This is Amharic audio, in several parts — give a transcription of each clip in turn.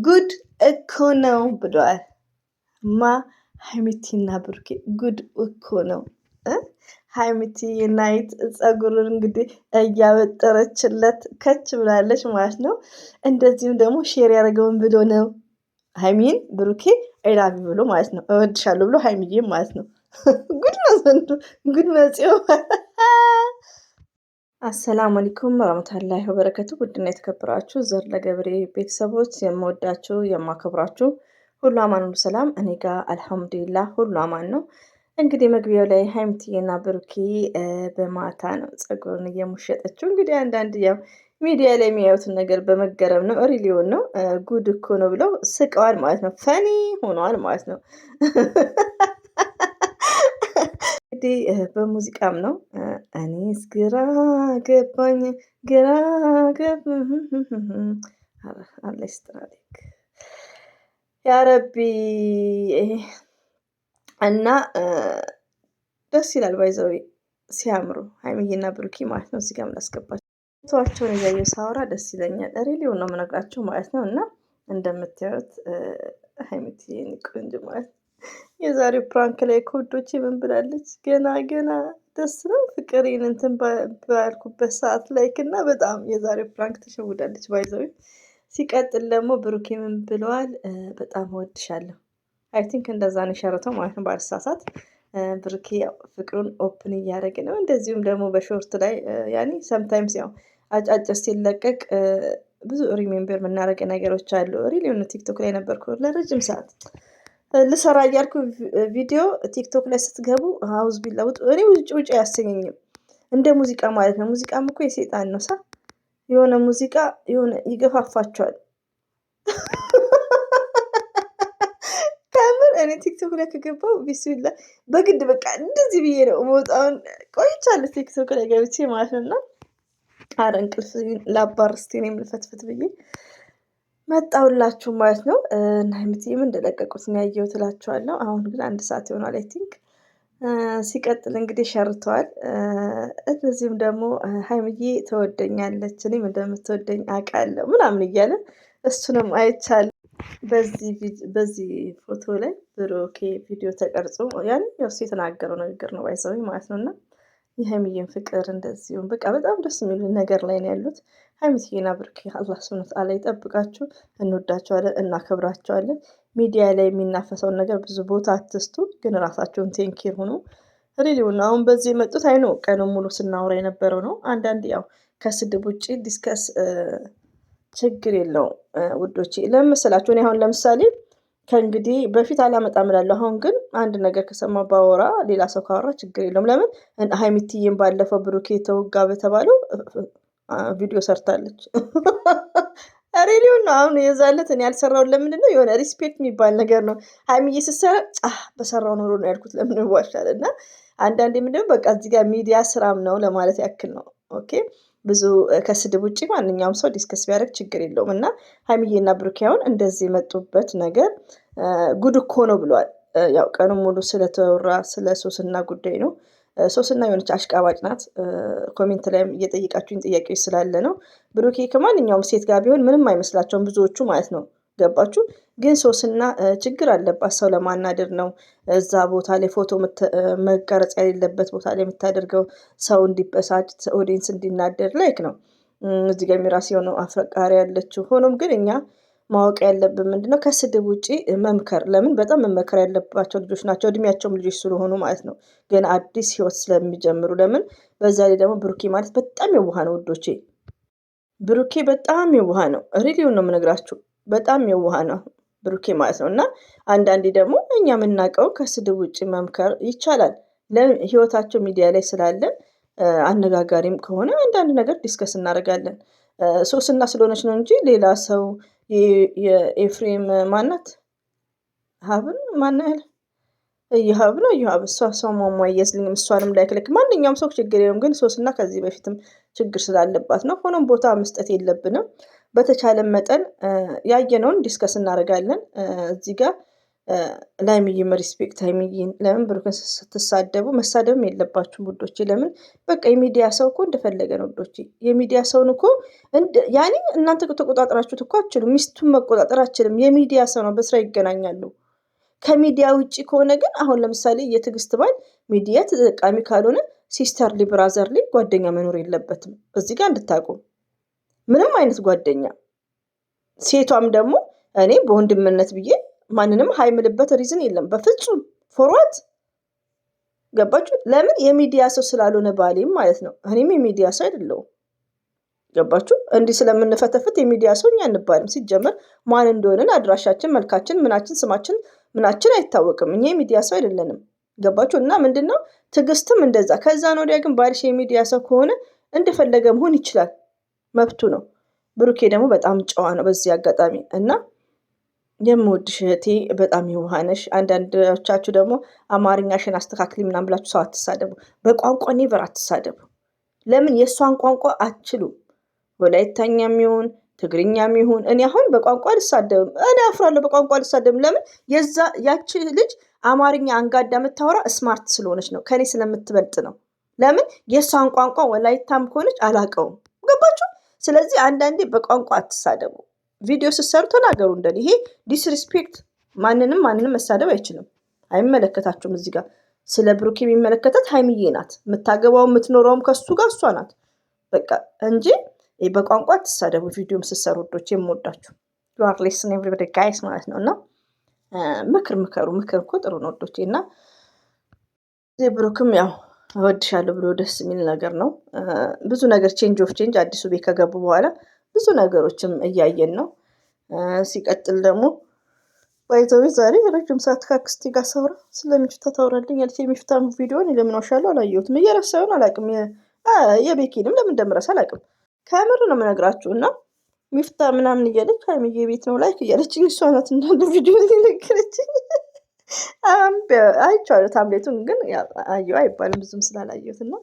ጉድ እኮ ነው ብሏል። ሀይሚቲና ብሩኬ ጉድ እኮ ነው። ሀይሚቲ ናይት ፀጉሩን እንግዲህ እያበጠረችለት ከች ብላለች ማለት ነው። እንደዚሁም ደግሞ ሼር ያደረገውን ብሎ ነው ሀይሚን ብሩኬ አይላቪ ብሎ ማለት ነው። እወድሻለሁ ብሎ ሀይሚዬ ማለት ነው። ጉድ ነው ዘንዱ ጉድ ነው ጽዮ። አሰላሙ አለይኩም ወራህመቱላሂ ወበረከቱ። ውድና የተከበራችሁ ዘር ለገብሬ ቤተሰቦች የምወዳችሁ የማከብራችሁ ሁሉ አማን ሁሉ ሰላም፣ እኔ ጋር አልሐምዱሊላህ ሁሉ አማን ነው። እንግዲህ መግቢያው ላይ ሀይሚቲና ብሩኬ በማታ ነው ፀጉርን እየሞሸጠችው። እንግዲህ አንዳንድ ያው ሚዲያ ላይ የሚያዩትን ነገር በመገረም ነው ሪሊዮን ነው ጉድ እኮ ነው ብለው ስቀዋል ማለት ነው። ፈኒ ሆነዋል ማለት ነው። እንግዲህ በሙዚቃም ነው እኔስ ግራ ገባኝ ግራ አለስትራሊክ ያረቢ እና ደስ ይላል። ባይዘው ሲያምሩ ሀይሚዬና ብሩኪ ማለት ነው። እዚህ ጋር ላስገባቸው ፎቶዋቸውን እያየሁ ሳወራ ደስ ይለኛል። ሪሊውን ነው የምነግራቸው ማለት ነው። እና እንደምታዩት ሀይሚዬ ቆንጆ ማለት የዛሬው ፕራንክ ላይ ከወዶቼ ምን ብላለች? ገና ገና ደስ ነው ፍቅሬን እንትን ባልኩበት ሰዓት ላይክ እና በጣም የዛሬው ፕራንክ ተሸውዳለች ባይዘው። ሲቀጥል ደግሞ ብሩኬ ምን ብለዋል? በጣም እወድሻለሁ። አይ ቲንክ እንደዛ ነው የሸረተው ማለት ነው ባልሳሳት። ብሩኬ ያው ፍቅሩን ኦፕን እያደረገ ነው። እንደዚሁም ደግሞ በሾርት ላይ ያኔ ሰምታይምስ ያው አጫጭር ሲለቀቅ ብዙ ሪሜምበር የምናደርገ ነገሮች አሉ። ሪሊ ሆነ ቲክቶክ ላይ ነበርኩ ለረጅም ሰዓት ልሰራ እያልኩ ቪዲዮ ቲክቶክ ላይ ስትገቡ ሀውዝ ቢለውጥ እኔ ውጭ ውጭ አያሰኘኝም። እንደ ሙዚቃ ማለት ነው። ሙዚቃም እኮ የሰይጣን ነው። የሆነ ሙዚቃ የሆነ ይገፋፋቸዋል። ከምር እኔ ቲክቶክ ላይ ከገባው ቢስሚላ በግድ በቃ እንደዚህ ብዬ ነው መውጣውን ቆይቻለሁ ቲክቶክ ላይ ገብቼ ማለት ነው። እና አረ እንቅልፍ ላባር እስቲ እኔም ልፈትፍት ብዬ መጣሁላችሁ ማለት ነው። እና ሀይሚዬም እንደለቀቁት ነው ያየሁት እላችኋለሁ። አሁን ግን 1 ሰዓት ይሆናል አይ ቲንክ። ሲቀጥል እንግዲህ ሸርተዋል። እነዚህም ደግሞ ሀይሚዬ ትወደኛለች እኔም እንደምትወደኝ አውቃለሁ ምናምን እያለ እሱንም አይቻልም። በዚህ ፎቶ ላይ ብሩኬ ቪዲዮ ተቀርጾ ያን እሱ የተናገረው ንግግር ነው ባይሰው ማለት ነው። እና የሀይሚዬን ፍቅር እንደዚሁም በቃ በጣም ደስ የሚሉ ነገር ላይ ነው ያሉት። ሀይሚዬና ብሩኬ አላህ ሱብሃነሁ ወተዓላ ይጠብቃችሁ። እንወዳቸዋለን፣ እናከብራቸዋለን። ሚዲያ ላይ የሚናፈሰውን ነገር ብዙ ቦታ አትስጡ፣ ግን ራሳቸውን ቴንኪር ሁኑ። ሪሊውን አሁን በዚህ የመጡት አይኖ ቀኑን ሙሉ ስናወራ የነበረው ነው። አንዳንድ ያው ከስድብ ውጭ ዲስከስ ችግር የለውም ውዶቼ። ለምን መሰላችሁ? እኔ አሁን ለምሳሌ ከእንግዲህ በፊት አላመጣም እላለሁ። አሁን ግን አንድ ነገር ከሰማ ባወራ ሌላ ሰው ካወራ ችግር የለውም። ለምን ሀይሚዬም ባለፈው ብሩኬ ተወጋ በተባለው ቪዲዮ ሰርታለች። ሬዲዮን ነው አሁን የዛለት እኔ ያልሰራውን ለምንድን ነው? የሆነ ሪስፔክት የሚባል ነገር ነው። ሀይሚዬ ስትሰራ በሰራው ኖሮ ነው ያልኩት። ለምን ይዋሻል? እና አንዳንዴ ምንድነው በቃ እዚህ ጋር ሚዲያ ስራም ነው ለማለት ያክል ነው። ኦኬ ብዙ ከስድብ ውጭ ማንኛውም ሰው ዲስከስ ቢያደርግ ችግር የለውም። እና ሀይሚዬና ብሩኬ አሁን እንደዚህ የመጡበት ነገር ጉድ እኮ ነው ብለዋል። ያው ቀኑን ሙሉ ስለተወራ ስለ ሶስና ጉዳይ ነው። ሶስና የሆነች አሽቃባጭ ናት። ኮሜንት ላይም እየጠየቃችሁኝ ጥያቄዎች ስላለ ነው። ብሩኬ ከማንኛውም ሴት ጋር ቢሆን ምንም አይመስላቸውም ብዙዎቹ ማለት ነው። ገባችሁ? ግን ሶስና ችግር አለባት። ሰው ለማናደር ነው እዛ ቦታ ላይ ፎቶ መቀረጽ የሌለበት ቦታ ላይ የምታደርገው ሰው እንዲበሳጭ ኦዲየንስ እንዲናደር ላይክ ነው። እዚህ ጋር የራስ የሆነው አፍቃሪ ያለችው። ሆኖም ግን እኛ ማወቅ ያለብን ምንድነው ከስድብ ውጪ መምከር። ለምን በጣም መመከር ያለባቸው ልጆች ናቸው፣ እድሜያቸውም ልጆች ስለሆኑ ማለት ነው። ገና አዲስ ህይወት ስለሚጀምሩ። ለምን በዛ ላይ ደግሞ ብሩኬ ማለት በጣም የዋህ ነው ውዶቼ። ብሩኬ በጣም የዋህ ነው። ሪሊውን ነው የምነግራችሁ። በጣም የዋህ ነው ብሩኬ ማለት ነው። እና አንዳንዴ ደግሞ እኛ የምናውቀው ከስድብ ውጭ መምከር ይቻላል። ለምን ህይወታቸው ሚዲያ ላይ ስላለ አነጋጋሪም ከሆነ አንዳንድ ነገር ዲስከስ እናደርጋለን። ሶስና ስለሆነች ነው እንጂ ሌላ ሰው የኤፍሬም ማናት ሀብን ማና ያለ እየሀብ ነው እየሀብ እሷ ሰው ማሟየዝልኝም እሷንም ላይክልክ ማንኛውም ሰው ችግር የለም። ግን ሶስና ከዚህ በፊትም ችግር ስላለባት ነው። ሆኖም ቦታ መስጠት የለብንም። በተቻለ መጠን ያየነውን ዲስከስ እናደርጋለን። እዚህ ጋር ለሀይሚዬም ሪስፔክት ሀይሚዬን ለምን ብሩክን ስትሳደቡ መሳደብም የለባችሁም ውዶቼ። ለምን በቃ የሚዲያ ሰው እኮ እንደፈለገ ነው ውዶቼ። የሚዲያ ሰውን እኮ ያኔ እናንተ ተቆጣጠራችሁት እኮ አችሉም። ሚስቱን መቆጣጠር አችልም። የሚዲያ ሰው ነው፣ በስራ ይገናኛሉ። ከሚዲያ ውጭ ከሆነ ግን አሁን ለምሳሌ የትዕግስት ባል ሚዲያ ተጠቃሚ ካልሆነ ሲስተርሊ ብራዘርሊ ጓደኛ መኖር የለበትም። እዚህ ጋር እንድታውቁ ምንም አይነት ጓደኛ ሴቷም ደግሞ እኔ በወንድምነት ብዬ ማንንም ሀይምልበት ሪዝን የለም በፍጹም። ፎርዋት ገባችሁ? ለምን የሚዲያ ሰው ስላልሆነ ባሌም ማለት ነው። እኔም የሚዲያ ሰው አይደለሁም። ገባችሁ? እንዲህ ስለምንፈተፍት የሚዲያ ሰው እኛ እንባልም። ሲጀመር ማን እንደሆንን አድራሻችን፣ መልካችን፣ ምናችን፣ ስማችን ምናችን አይታወቅም። እኛ የሚዲያ ሰው አይደለንም። ገባችሁ? እና ምንድነው ትዕግስትም እንደዛ። ከዛ ነው ወዲያ ግን ባልሽ የሚዲያ ሰው ከሆነ እንደፈለገ መሆን ይችላል፣ መብቱ ነው። ብሩኬ ደግሞ በጣም ጨዋ ነው በዚህ አጋጣሚ እና የምወድሽ እህቴ በጣም የዋህነሽ። አንዳንዶቻችሁ ደግሞ አማርኛሽን አስተካክሊ ምናምን ብላችሁ ሰው አትሳደቡ። በቋንቋ ኔቨር አትሳደቡ። ለምን የእሷን ቋንቋ አትችሉም። ወላይታኛም ይሁን ትግርኛም ይሁን እኔ አሁን በቋንቋ አልሳደብም። እኔ አፍራለሁ በቋንቋ አልሳደብም። ለምን ያቺ ልጅ አማርኛ አንጋዳ የምታወራ ስማርት ስለሆነች ነው፣ ከኔ ስለምትበልጥ ነው። ለምን የእሷን ቋንቋ ወላይታም ከሆነች አላውቀውም። ገባችሁ? ስለዚህ አንዳንዴ በቋንቋ አትሳደቡ። ቪዲዮ ስትሰሩ ተናገሩ። እንደኔ ይሄ ዲስሪስፔክት፣ ማንንም መሳደብ አይችልም። አይመለከታችሁም። እዚህ ጋር ስለ ብሩክ የሚመለከታት ሀይሚዬ ናት። የምታገባው የምትኖረውም ከሱ ጋር እሷ ናት በቃ እንጂ በቋንቋ አትሳደቡ። ቪዲዮም ስትሰሩ ወዶች የምወዳችሁ ዩአር ሌስን ኤቭሪበዲ ጋይስ ማለት ነው። እና ምክር ምክር እኮ ጥሩ ነው ወዶቼ። እና ብሩክም ያው እወድሻለሁ ብሎ ደስ የሚል ነገር ነው። ብዙ ነገር ቼንጅ ኦፍ ቼንጅ አዲሱ ቤት ከገቡ በኋላ ብዙ ነገሮችም እያየን ነው። ሲቀጥል ደግሞ ባይዘዌ ዛሬ ረጅም ሰዓት ከአክስቴ ጋር ሳውራ ስለሚፍታ ታውራልኝ ያለች የሚፍታን ቪዲዮን ለምን ዋሻለሁ አላየሁትም። እየረሳሁን አላውቅም። የቤኪንም ለምን እንደምረሳ አላውቅም። ከምር ነው የምነግራችሁ። እና ሚፍታ ምናምን እያለች ሀይሚዬ ቤት ነው ላይክ እያለችኝ እሷ ናት እንዳንድ ቪዲዮ ነገረችኝ። አይቼዋለሁ ታብሌቱን ግን አየሁ አይባልም ብዙም ስላላየሁት። እና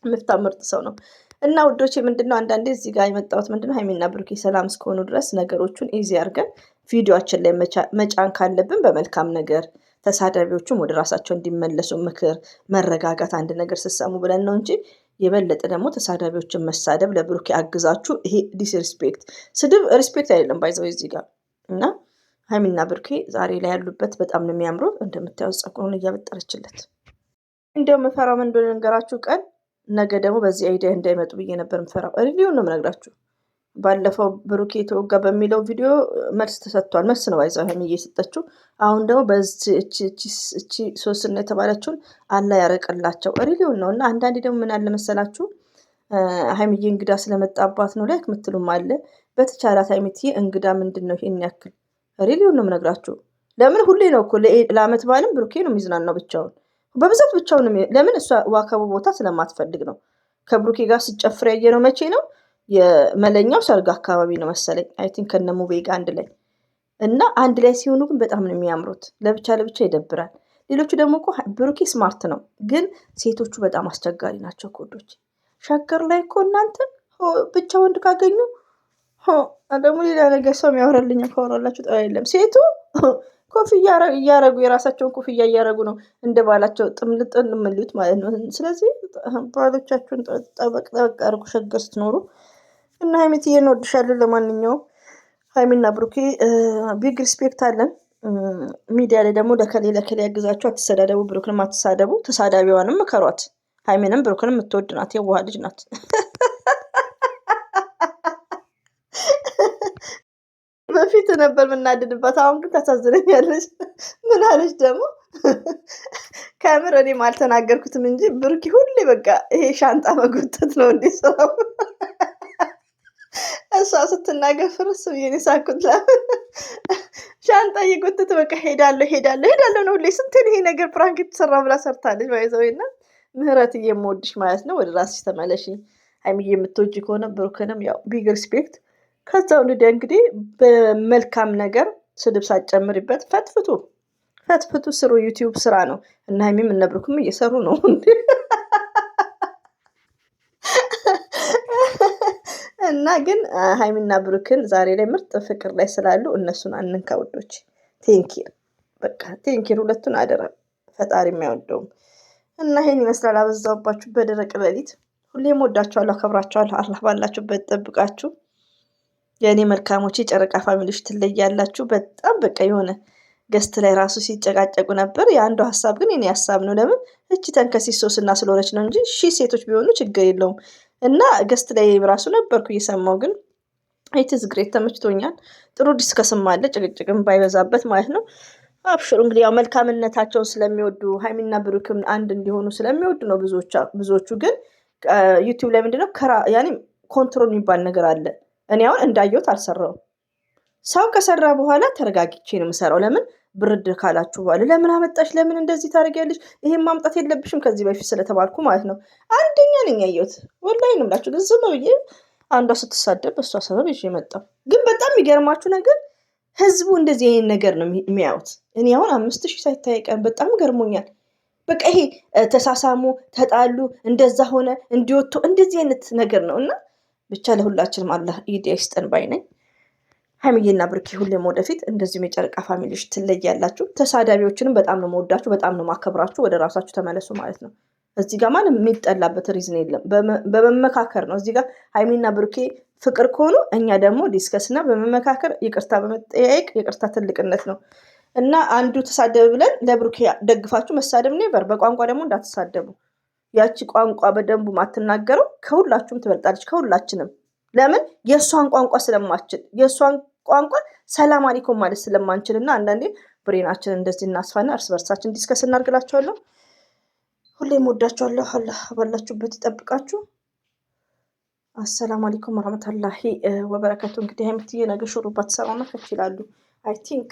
ሚፍታ ምርጥ ሰው ነው። እና ውዶቼ ምንድነው አንዳንዴ እዚህ ጋር የመጣሁት ምንድነው ሀይሚና ብሩኬ ሰላም እስከሆኑ ድረስ ነገሮቹን ኢዚ አድርገን ቪዲዮችን ላይ መጫን ካለብን በመልካም ነገር ተሳዳቢዎቹም ወደ ራሳቸው እንዲመለሱ ምክር፣ መረጋጋት፣ አንድ ነገር ስትሰሙ ብለን ነው እንጂ የበለጠ ደግሞ ተሳዳቢዎችን መሳደብ ለብሩኬ አግዛችሁ ይሄ ዲስሪስፔክት፣ ስድብ ሪስፔክት አይደለም ባይዘው እዚህ ጋር። እና ሀይሚና ብሩኬ ዛሬ ላይ ያሉበት በጣም ነው የሚያምረው። እንደምታዩት ፀጉሩን እያበጠረችለት እንደው መፈራው ምን እንደሆነ ነገራችሁ። ቀን ነገ ደግሞ በዚህ አይዲያ እንዳይመጡ ብዬ ነበር ምፈራው። ሪቪውን ነው የምነግራችሁ። ባለፈው ብሩኬ የተወጋ በሚለው ቪዲዮ መልስ ተሰጥቷል። መልስ ነው ባይዘው ሀይሚ እየሰጠችው። አሁን ደግሞ በእቺ ሶስና የተባለችውን አላ ያረቀላቸው ሪቪውን ነው። እና አንዳንዴ ደግሞ ምን አለ መሰላችሁ ሀይሚዬ እንግዳ ስለመጣባት ነው ላይክ ምትሉም አለ። በተቻላት ሀይሚዬ እንግዳ ምንድን ነው ይሄን ያክል? ሪቪውን ነው የምነግራችሁ። ለምን ሁሌ ነው እኮ ለአመት በዓልም ብሩኬ ነው የሚዝናናው ብቻውን፣ በብዛት ብቻውን። ለምን እሷ ዋከቡ ቦታ ስለማትፈልግ ነው። ከብሩኬ ጋር ስጨፍር ያየነው መቼ ነው? የመለኛው ሰርግ አካባቢ ነው መሰለኝ። አይ ቲንክ ከነሙቤ ጋር አንድ ላይ እና አንድ ላይ ሲሆኑ ግን በጣም ነው የሚያምሩት። ለብቻ ይደብራል። ሌሎቹ ደግሞ እኮ ብሩኬ ስማርት ነው፣ ግን ሴቶቹ በጣም አስቸጋሪ ናቸው። ኮዶች ሸገር ላይ እኮ እናንተ ብቻ ወንድ ካገኙ ደግሞ ሌላ ነገር ሰው የሚያወራልኛ ካወራላችሁ ጠ የለም። ሴቱ ኮፍያ እያረጉ የራሳቸውን ኮፍያ እያረጉ ነው እንደ ባላቸው ጥምልጥን ምልዩት ማለት ነው። ስለዚህ ባሎቻችሁን ጠበቅ አርጉ ሸገር ስትኖሩ። እና ሀይሚትዬ እንወድሻለን። ለማንኛውም ሀይሚና ብሩኬ ቢግ ሪስፔክት አለን። ሚዲያ ላይ ደግሞ ለከሌ ያግዛችሁ አትሰዳደቡ። ብሩክንም አትሳደቡ። ተሳዳቢዋንም ምከሯት። ሀይሚንም ብሩክንም የምትወድ ናት፣ የዋህ ልጅ ናት። በፊት ነበር የምናድድባት፣ አሁን ግን ታሳዝነኛለች። ምን አለች ደግሞ? ከምር እኔም አልተናገርኩትም እንጂ ብሩኬ ሁሌ በቃ ይሄ ሻንጣ መጎተት ነው እንዴ ስራው። እሷ ስትናገር ፍርስ ብዬ ነው የሳኩት። ሻንጣ እየጎተተ በቃ ሄዳለሁ ነው ሁሌ። ስንትን ይሄ ነገር ፕራንክ የተሰራ ብላ ሰርታለች። ባይዘውና ምህረት የምወድሽ ማለት ነው። ወደ ራስሽ ተመለሽ። ሀይሚዬ የምትወጂ ከሆነ ብሩክንም ያው ቢግ ሪስፔክት። ከዛው ልደ እንግዲህ በመልካም ነገር ስድብ ሳትጨምሪበት ፈትፍቱ ስሩ። ዩቲዩብ ስራ ነው እና ሀይሚም እነ ብሩክም እየሰሩ ነው። እና ግን ሀይሚና ብሩክን ዛሬ ላይ ምርጥ ፍቅር ላይ ስላሉ እነሱን አንንካ ውዶች። ቴንኪ በቃ ቴንኪር ሁለቱን አደራ ፈጣሪ የማይወደውም እና ይሄን ይመስላል። አበዛውባችሁ በደረቅ ሌሊት። ሁሌም ወዳችኋለሁ፣ አከብራችኋለሁ። አላህ ባላችሁበት ጠብቃችሁ። የእኔ መልካሞች የጨረቃ ፋሚሊዎች ትለያላችሁ። በጣም በቃ የሆነ ገስት ላይ ራሱ ሲጨቃጨቁ ነበር። የአንዱ ሀሳብ ግን የኔ ሀሳብ ነው። ለምን እቺ ተንከሲስ ሶስና ስለሆነች ነው እንጂ ሴቶች ቢሆኑ ችግር የለውም። እና ገስት ላይ ራሱ ነበርኩ እየሰማው ግን ኢትስ ግሬት ተመችቶኛል። ጥሩ ዲስከስም አለ፣ ጭቅጭቅም ባይበዛበት ማለት ነው። አብሽሩ እንግዲህ ያው መልካምነታቸውን ስለሚወዱ ሀይሚና ብሩክም አንድ እንዲሆኑ ስለሚወዱ ነው ብዙዎቹ። ግን ዩቲዩብ ላይ ምንድነው ያኔ ኮንትሮል የሚባል ነገር አለ። እኔ አሁን እንዳየሁት አልሰራውም። ሰው ከሰራ በኋላ ተረጋግቼ ነው የምሰራው። ለምን ብርድ ካላችሁ በኋላ ለምን አመጣሽ፣ ለምን እንደዚህ ታደርጊያለሽ፣ ይሄን ማምጣት የለብሽም ከዚህ በፊት ስለተባልኩ ማለት ነው። አንደኛ ነኝ ያየሁት ወላሂ ነው የምላችሁ። ግን ዝም ብዬ አንዷ ስትሳደብ በእሷ ሰበብ ይዤ መጣሁ። ግን በጣም የሚገርማችሁ ነገር ህዝቡ እንደዚህ አይነት ነገር ነው የሚያዩት። እኔ አሁን 5000 ሳይታይ ቀን በጣም ገርሞኛል። በቃ ይሄ ተሳሳሙ፣ ተጣሉ፣ እንደዛ ሆነ እንዲወጡ እንደዚህ አይነት ነገር ነው። እና ብቻ ለሁላችንም አላህ ኢድ ይስጠን ባይ ነኝ። ሀይሚዬና ብሩኬ ሁሌም ወደፊት እንደዚሁም የጨረቃ ፋሚሊዎች ትለያላችሁ። ተሳዳቢዎችንም በጣም ነው መወዳችሁ፣ በጣም ነው ማከብራችሁ። ወደ ራሳችሁ ተመለሱ ማለት ነው። እዚህ ጋር ማንም የሚጠላበት ሪዝን የለም። በመመካከር ነው። እዚህ ጋር ሀይሚና ብሩኬ ፍቅር ከሆኑ እኛ ደግሞ ዲስከስ እና በመመካከር ይቅርታ በመጠያየቅ ይቅርታ ትልቅነት ነው እና አንዱ ተሳደብ ብለን ለብሩኬ ደግፋችሁ መሳደብ ኔቨር። በቋንቋ ደግሞ እንዳትሳደቡ። ያቺ ቋንቋ በደንቡ ማትናገረው ከሁላችሁም ትበልጣለች፣ ከሁላችንም። ለምን የእሷን ቋንቋ ስለማችል፣ የእሷን ቋንቋ ሰላም አለይኩም ማለት ስለማንችል እና አንዳንዴ ብሬናችን እንደዚህ እናስፋና እርስ በርሳችን ዲስከስ እናርግላቸዋለሁ። ሁሌም ወዳችኋለሁ። አላህ ባላችሁበት ይጠብቃችሁ። አሰላሙ አለይኩም ወራህመቱላሂ ወበረካቱ። እንግዲህ ሀይሚዬ ነገ ሹሩባ ትሰራና ከች ይላሉ። አይ ቲንክ